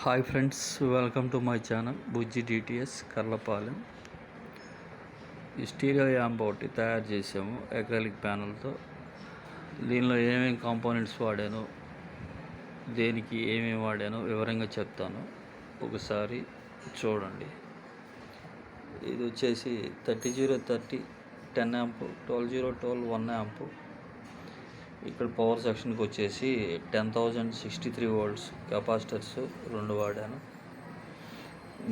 Hi friends, welcome to my channel Bujji DTS Karlapalem. ఈ stereo amp ఒకటి తయారు చేసాము అక్రిలిక్ ప్యానల్తో. దీనిలో ఏమేమి కాంపోనెంట్స్ వాడానో, దేనికి ఏమేమి వాడానో వివరంగా చెప్తాను, ఒకసారి చూడండి. ఇది వచ్చేసి 3030 10 యాంప్, 12012 1 యాంప్. ఇక్కడ పవర్ సెక్షన్కి వచ్చేసి 10,063 volts కెపాసిటర్స్ 2 వాడాను.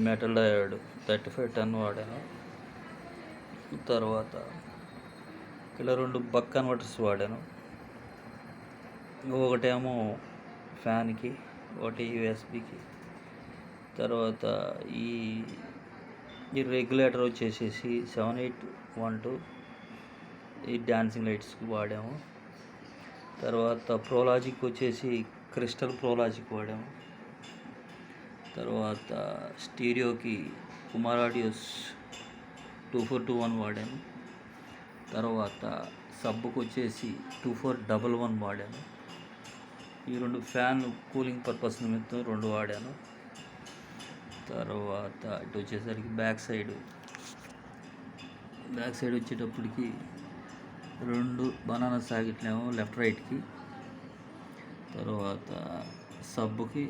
మెటల్ డయోడ్ 3510 వాడాను. తర్వాత ఇలా 2 బక్ కన్వర్టర్స్ వాడాను. ఒకటేమో ఫ్యాన్కి, ఒకటి యూఎస్బికి. తర్వాత ఈ రెగ్యులేటర్ వచ్చేసి 7812 ఈ డాన్సింగ్ లైట్స్కి వాడాము. తర్వాత ప్రోలాజిక్ వచ్చేసి క్రిస్టల్ ప్రోలాజిక్ వాడాము. తర్వాత స్టీరియోకి కుమార్ ఆడియోస్ 2421 వాడాము. తర్వాత సబ్బుకు వచ్చేసి 2411 వాడాను. ఈ 2 ఫ్యాన్ కూలింగ్ పర్పస్ నిమిత్తం 2 వాడాను. తర్వాత ఇటు వచ్చేసరికి బ్యాక్ సైడ్ వచ్చేటప్పటికి 2 బనానా సాకెట్లేమో లెఫ్ట్ రైట్కి. తర్వాత సబ్బుకి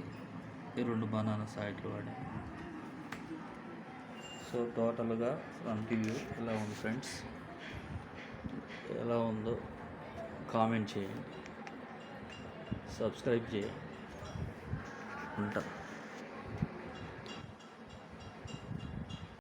2 బనానా సాకెట్లు వాడాము. సో టోటల్గా ఫ్రంట్ వ్యూ ఎలా ఉంది ఫ్రెండ్స్, ఎలా ఉందో కామెంట్ చేయండి, సబ్స్క్రైబ్ చేయండి. ఉంటా.